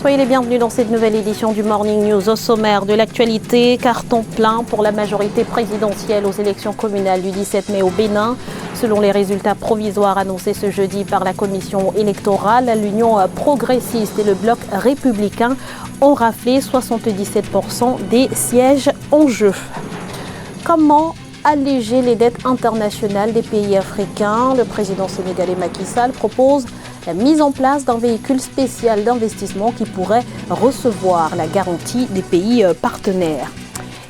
Soyez les bienvenus dans cette nouvelle édition du Morning News. Au sommaire de l'actualité, carton plein pour la majorité présidentielle aux élections communales du 17 mai au Bénin. Selon les résultats provisoires annoncés ce jeudi par la commission électorale, l'Union progressiste et le bloc républicain ont raflé 77% des sièges en jeu. Comment alléger les dettes internationales des pays africains? Le président sénégalais Macky Sall propose la mise en place d'un véhicule spécial d'investissement qui pourrait recevoir la garantie des pays partenaires.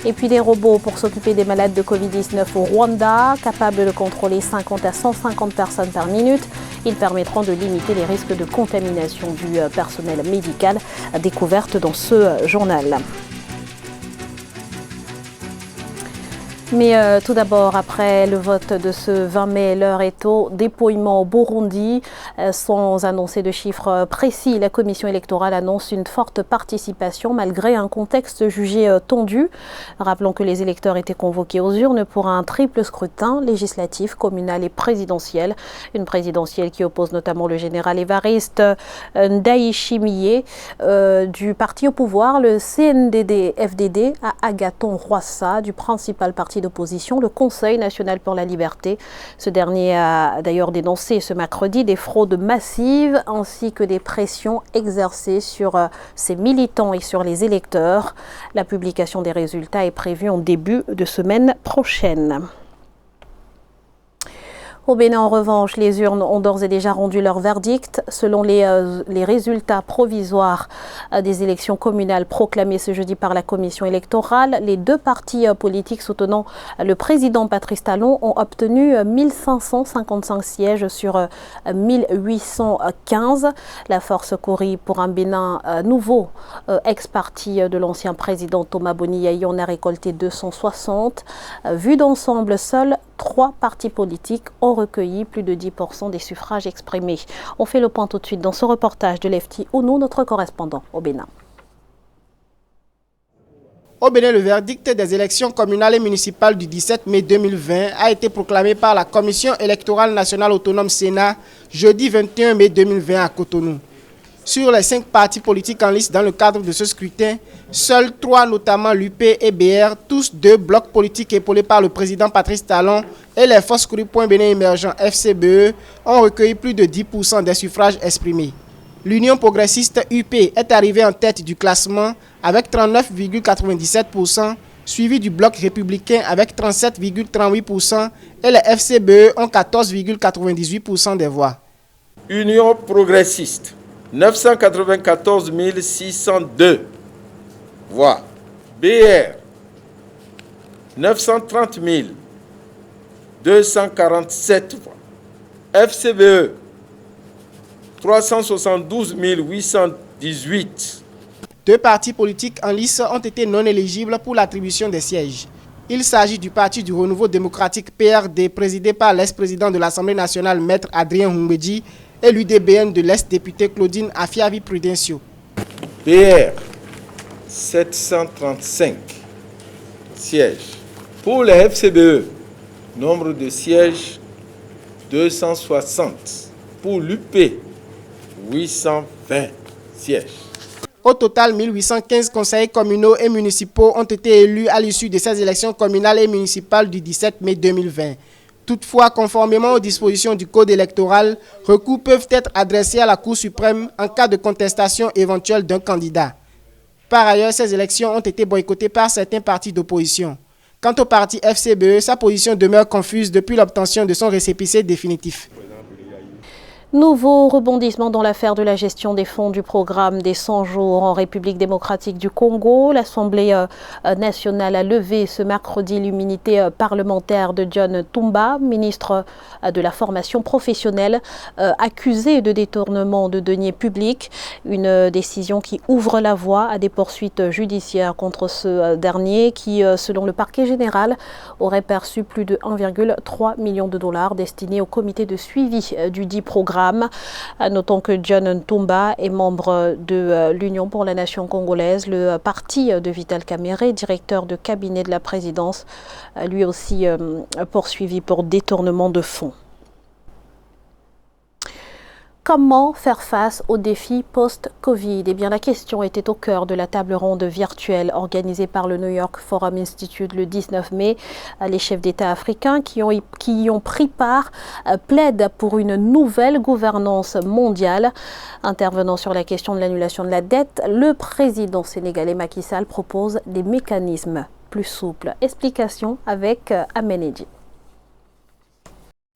Et puis des robots pour s'occuper des malades de Covid-19 au Rwanda, capables de contrôler 50 à 150 personnes par minute. Ils permettront de limiter les risques de contamination du personnel médical, découverte dans ce journal. Mais tout d'abord, après le vote de ce 20 mai, l'heure est au dépouillement au Burundi. Sans annoncer de chiffres précis, la commission électorale annonce une forte participation malgré un contexte jugé tendu. Rappelons que les électeurs étaient convoqués aux urnes pour un triple scrutin législatif, communal et présidentiel. Une présidentielle qui oppose notamment le général Évariste Ndayishimiye du parti au pouvoir, le CNDD-FDD, à Agathon Rwasa du principal parti d'opposition, le Conseil national pour la liberté. Ce dernier a d'ailleurs dénoncé ce mercredi des fraudes massives ainsi que des pressions exercées sur ses militants et sur les électeurs. La publication des résultats est prévue en début de semaine prochaine. Au Bénin, en revanche, les urnes ont d'ores et déjà rendu leur verdict. Selon les résultats provisoires des élections communales proclamées ce jeudi par la commission électorale, les deux partis politiques soutenant le président Patrice Talon ont obtenu 1555 sièges sur 1815. La force Kori pour un Bénin nouveau, ex-parti de l'ancien président Thomas Boni-Yayi, en a récolté 260. Vu d'ensemble, seuls 3 partis politiques ont recueilli plus de 10% des suffrages exprimés. On fait le point tout de suite dans ce reportage de Lefty Ounou, notre correspondant au Bénin. Au Bénin, le verdict des élections communales et municipales du 17 mai 2020 a été proclamé par la Commission électorale nationale autonome Sénat jeudi 21 mai 2020 à Cotonou. Sur les 5 partis politiques en lice dans le cadre de ce scrutin, seuls 3, notamment l'UP et BR, tous 2 blocs politiques épaulés par le président Patrice Talon et les forces Kuri-Point Bénin émergent FCBE, ont recueilli plus de 10% des suffrages exprimés. L'Union progressiste UP est arrivée en tête du classement avec 39,97%, suivi du bloc républicain avec 37,38% et les FCBE ont 14,98% des voix. Union progressiste, 994 602 voix. BR, 930 247 voix. FCBE, 372 818. 2 partis politiques en lice ont été non éligibles pour l'attribution des sièges. Il s'agit du Parti du Renouveau démocratique PRD, présidé par l'ex-président de l'Assemblée nationale, Maître Adrien Humbedji, et l'UDBN de l'ex-députée Claudine Afiavi Prudencio. PR, 735 sièges. Pour les FCBE, nombre de sièges 260. Pour l'UP, 820 sièges. Au total, 1815 conseillers communaux et municipaux ont été élus à l'issue de ces élections communales et municipales du 17 mai 2020. Toutefois, conformément aux dispositions du Code électoral, recours peuvent être adressés à la Cour suprême en cas de contestation éventuelle d'un candidat. Par ailleurs, ces élections ont été boycottées par certains partis d'opposition. Quant au parti FCBE, sa position demeure confuse depuis l'obtention de son récépissé définitif. Nouveau rebondissement dans l'affaire de la gestion des fonds du programme des 100 jours en République démocratique du Congo. L'Assemblée nationale a levé ce mercredi l'immunité parlementaire de John Tumba, ministre de la formation professionnelle, accusé de détournement de deniers publics. Une décision qui ouvre la voie à des poursuites judiciaires contre ce dernier qui, selon le parquet général, aurait perçu plus de 1,3 million de dollars destinés au comité de suivi du dit programme. Notons que John Ntumba est membre de l'Union pour la nation congolaise, le parti de Vital Kamerhe, directeur de cabinet de la présidence, lui aussi poursuivi pour détournement de fonds. Comment faire face aux défis post-Covid? Eh bien, la question était au cœur de la table ronde virtuelle organisée par le New York Forum Institute le 19 mai. Les chefs d'État africains qui y ont pris part plaident pour une nouvelle gouvernance mondiale. Intervenant sur la question de l'annulation de la dette, le président sénégalais Macky Sall propose des mécanismes plus souples. Explication avec Amenedi.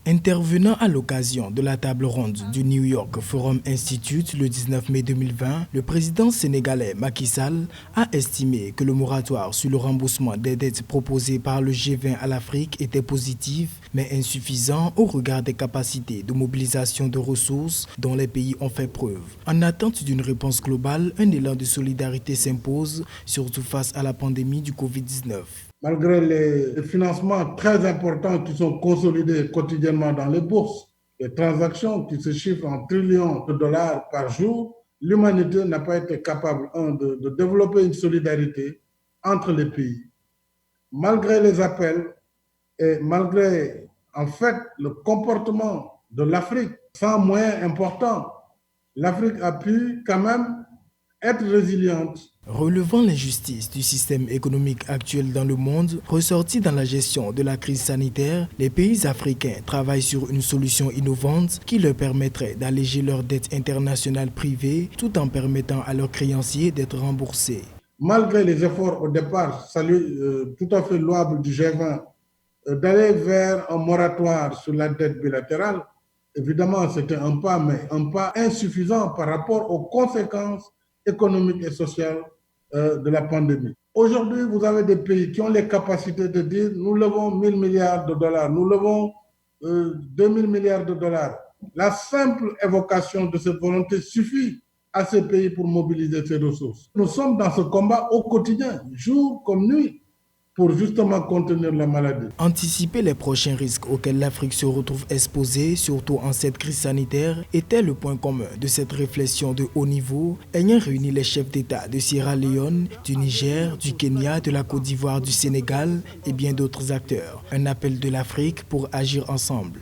Intervenant à l'occasion de la table ronde du New York Forum Institute le 19 mai 2020, le président sénégalais Macky Sall a estimé que le moratoire sur le remboursement des dettes proposé par le G20 à l'Afrique était positif, mais insuffisant au regard des capacités de mobilisation de ressources dont les pays ont fait preuve. En attente d'une réponse globale, un élan de solidarité s'impose, surtout face à la pandémie du Covid-19. Malgré les financements très importants qui sont consolidés quotidiennement dans les bourses, les transactions qui se chiffrent en trillions de dollars par jour, l'humanité n'a pas été capable, de développer une solidarité entre les pays. Malgré les appels et malgré, en fait, le comportement de l'Afrique, sans moyens importants, l'Afrique a pu quand même être résiliente. Relevant l'injustice du système économique actuel dans le monde, ressorti dans la gestion de la crise sanitaire, les pays africains travaillent sur une solution innovante qui leur permettrait d'alléger leurs dettes internationales privées tout en permettant à leurs créanciers d'être remboursés. Malgré les efforts au départ, tout à fait louables du G20, d'aller vers un moratoire sur la dette bilatérale, évidemment c'était un pas, mais un pas insuffisant par rapport aux conséquences économiques et sociales de la pandémie. Aujourd'hui, vous avez des pays qui ont les capacités de dire nous levons 1 000 milliards de dollars, nous levons 2 000 milliards de dollars. La simple évocation de cette volonté suffit à ces pays pour mobiliser ces ressources. Nous sommes dans ce combat au quotidien, jour comme nuit, pour justement contenir la maladie. Anticiper les prochains risques auxquels l'Afrique se retrouve exposée, surtout en cette crise sanitaire, était le point commun de cette réflexion de haut niveau, ayant réuni les chefs d'État de Sierra Leone, du Niger, du Kenya, de la Côte d'Ivoire, du Sénégal et bien d'autres acteurs. Un appel de l'Afrique pour agir ensemble.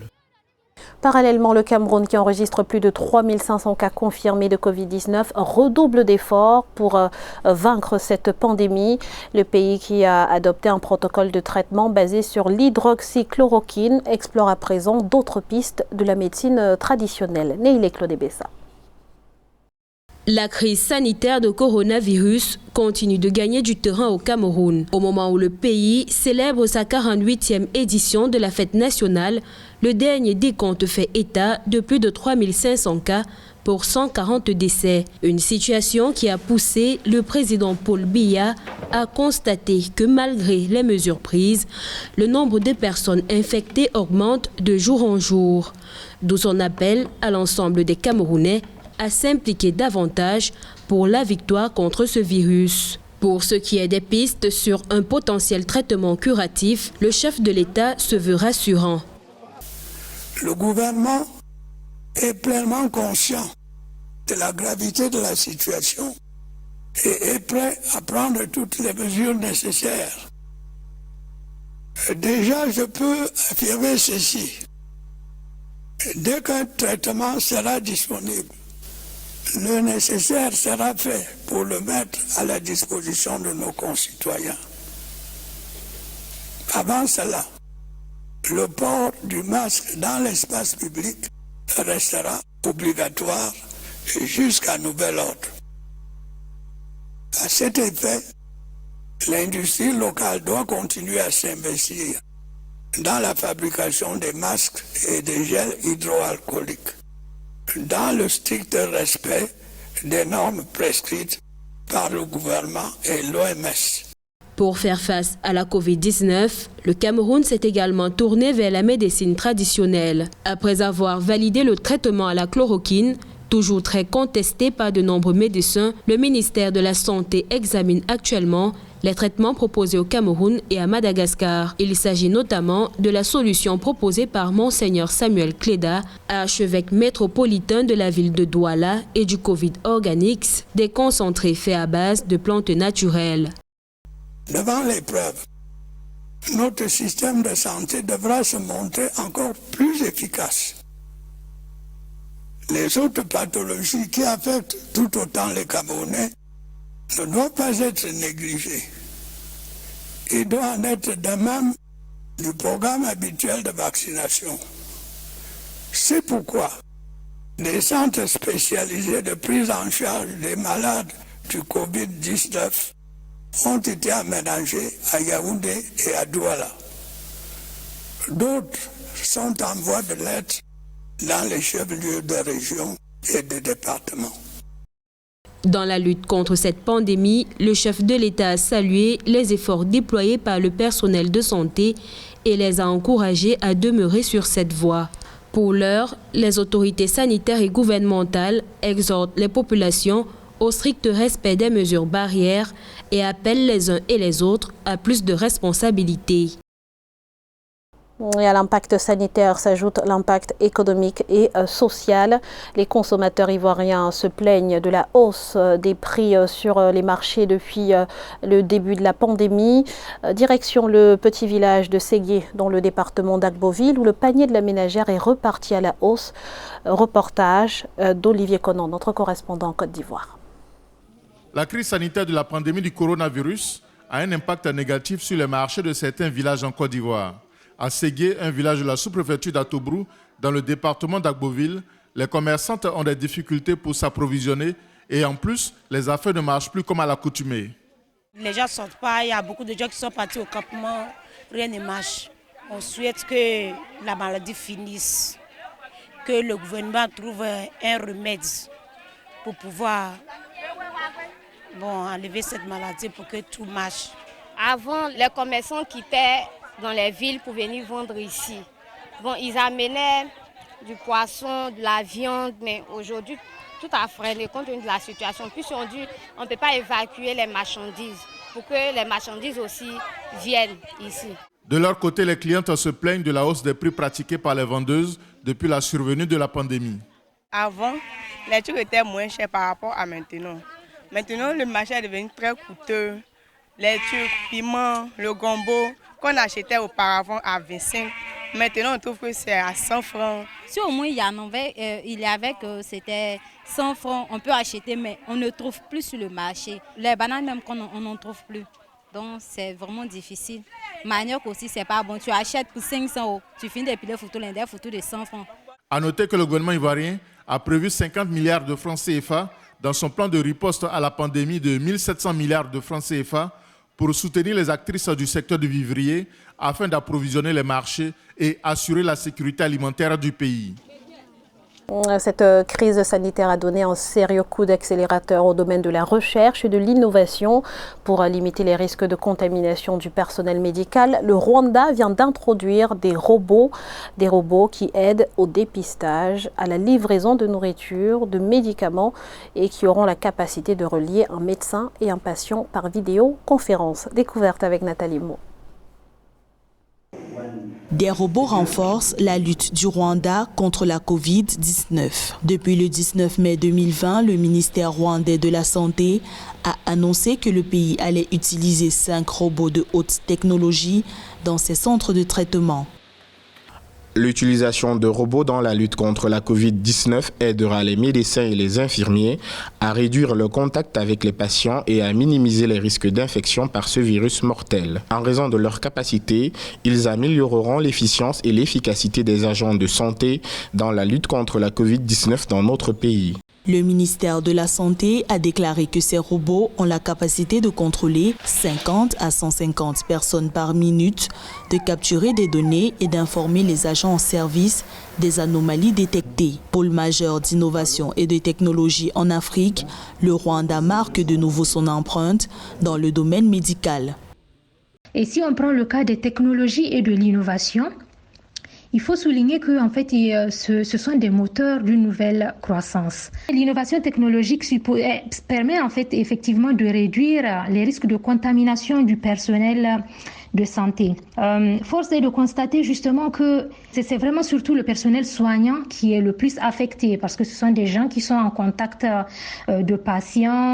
Parallèlement, le Cameroun, qui enregistre plus de 3500 cas confirmés de Covid-19, redouble d'efforts pour vaincre cette pandémie. Le pays, qui a adopté un protocole de traitement basé sur l'hydroxychloroquine, explore à présent d'autres pistes de la médecine traditionnelle. Neile Claude Bessa. La crise sanitaire de coronavirus continue de gagner du terrain au Cameroun. Au moment où le pays célèbre sa 48e édition de la fête nationale, le dernier décompte fait état de plus de 3500 cas pour 140 décès. Une situation qui a poussé le président Paul Biya à constater que malgré les mesures prises, le nombre de personnes infectées augmente de jour en jour. D'où son appel à l'ensemble des Camerounais à s'impliquer davantage pour la victoire contre ce virus. Pour ce qui est des pistes sur un potentiel traitement curatif, le chef de l'État se veut rassurant. Le gouvernement est pleinement conscient de la gravité de la situation et est prêt à prendre toutes les mesures nécessaires. Déjà, je peux affirmer ceci. Dès qu'un traitement sera disponible, le nécessaire sera fait pour le mettre à la disposition de nos concitoyens. Avant cela, le port du masque dans l'espace public restera obligatoire jusqu'à nouvel ordre. À cet effet, l'industrie locale doit continuer à s'investir dans la fabrication des masques et des gels hydroalcooliques, dans le strict respect des normes prescrites par le gouvernement et l'OMS. Pour faire face à la Covid-19, le Cameroun s'est également tourné vers la médecine traditionnelle. Après avoir validé le traitement à la chloroquine, toujours très contesté par de nombreux médecins, le ministère de la Santé examine actuellement les traitements proposés au Cameroun et à Madagascar. Il s'agit notamment de la solution proposée par Monseigneur Samuel Cléda, archevêque métropolitain de la ville de Douala, et du Covid Organics, des concentrés faits à base de plantes naturelles. Devant l'épreuve, notre système de santé devra se montrer encore plus efficace. Les autres pathologies qui affectent tout autant les Camerounais ne doivent pas être négligées. Il doit en être de même du programme habituel de vaccination. C'est pourquoi des centres spécialisés de prise en charge des malades du Covid-19 ont été aménagés à Yaoundé et à Douala. D'autres sont en voie de l'être dans les chefs-lieux de région et de département. Dans la lutte contre cette pandémie, le chef de l'État a salué les efforts déployés par le personnel de santé et les a encouragés à demeurer sur cette voie. Pour l'heure, les autorités sanitaires et gouvernementales exhortent les populations au strict respect des mesures barrières et appellent les uns et les autres à plus de responsabilités. Et à l'impact sanitaire s'ajoute l'impact économique et social. Les consommateurs ivoiriens se plaignent de la hausse des prix sur les marchés depuis le début de la pandémie. Direction le petit village de Ségué dans le département d'Agboville où le panier de la ménagère est reparti à la hausse. Reportage d'Olivier Conan, notre correspondant en Côte d'Ivoire. La crise sanitaire de la pandémie du coronavirus a un impact négatif sur les marchés de certains villages en Côte d'Ivoire. À Ségué, un village de la sous-préfecture d'Atobrou, dans le département d'Agboville, les commerçantes ont des difficultés pour s'approvisionner et en plus, les affaires ne marchent plus comme à l'accoutumée. Les gens ne sortent pas, il y a beaucoup de gens qui sont partis au campement, rien ne marche. On souhaite que la maladie finisse, que le gouvernement trouve un remède pour pouvoir enlever cette maladie pour que tout marche. Avant, les commerçants quittaient dans les villes pour venir vendre ici. Ils amenaient du poisson, de la viande, mais aujourd'hui, tout a freiné compte tenu de la situation. Puis on ne peut pas évacuer les marchandises pour que les marchandises aussi viennent ici. De leur côté, les clientes se plaignent de la hausse des prix pratiqués par les vendeuses depuis la survenue de la pandémie. Avant, les trucs étaient moins chers par rapport à maintenant. Maintenant, le marché est devenu très coûteux. Les trucs, piments, le gombo, qu'on achetait auparavant à 25, maintenant on trouve que c'est à 100 francs. Si au moins il y avait que c'était 100 francs, on peut acheter, mais on ne trouve plus sur le marché. Les bananes même on n'en trouve plus. Donc c'est vraiment difficile. Manioc aussi, c'est pas bon. Tu achètes pour 500 €, tu finis d'épiler des photos de 100 francs. A noter que le gouvernement ivoirien a prévu 50 milliards de francs CFA dans son plan de riposte à la pandémie de 1700 milliards de francs CFA pour soutenir les actrices du secteur du vivrier afin d'approvisionner les marchés et assurer la sécurité alimentaire du pays. Cette crise sanitaire a donné un sérieux coup d'accélérateur au domaine de la recherche et de l'innovation. Pour limiter les risques de contamination du personnel médical, le Rwanda vient d'introduire des robots qui aident au dépistage, à la livraison de nourriture, de médicaments et qui auront la capacité de relier un médecin et un patient par vidéoconférence. Découverte avec Nathalie Mo. Des robots renforcent la lutte du Rwanda contre la Covid-19. Depuis le 19 mai 2020, le ministère rwandais de la Santé a annoncé que le pays allait utiliser 5 robots de haute technologie dans ses centres de traitement. L'utilisation de robots dans la lutte contre la Covid-19 aidera les médecins et les infirmiers à réduire le contact avec les patients et à minimiser les risques d'infection par ce virus mortel. En raison de leur capacité, ils amélioreront l'efficience et l'efficacité des agents de santé dans la lutte contre la Covid-19 dans notre pays. Le ministère de la Santé a déclaré que ces robots ont la capacité de contrôler 50 à 150 personnes par minute, de capturer des données et d'informer les agents en service des anomalies détectées. Pôle majeur d'innovation et de technologie en Afrique, le Rwanda marque de nouveau son empreinte dans le domaine médical. Et si on prend le cas des technologies et de l'innovation, il faut souligner que en fait, ce sont des moteurs d'une nouvelle croissance. L'innovation technologique permet en fait effectivement de réduire les risques de contamination du personnel de santé. Force est de constater justement que c'est vraiment surtout le personnel soignant qui est le plus affecté parce que ce sont des gens qui sont en contact de patients.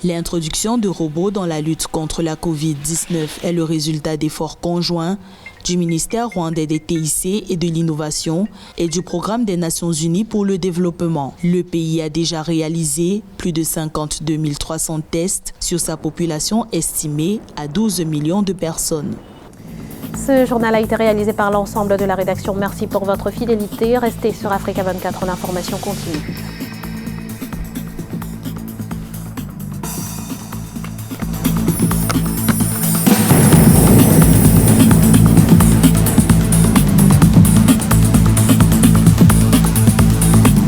L'introduction de robots dans la lutte contre la Covid-19 est le résultat d'efforts conjoints du ministère rwandais des TIC et de l'innovation et du programme des Nations Unies pour le développement. Le pays a déjà réalisé plus de 52 300 tests sur sa population estimée à 12 millions de personnes. Ce journal a été réalisé par l'ensemble de la rédaction. Merci pour votre fidélité. Restez sur Africa 24, l'information continue.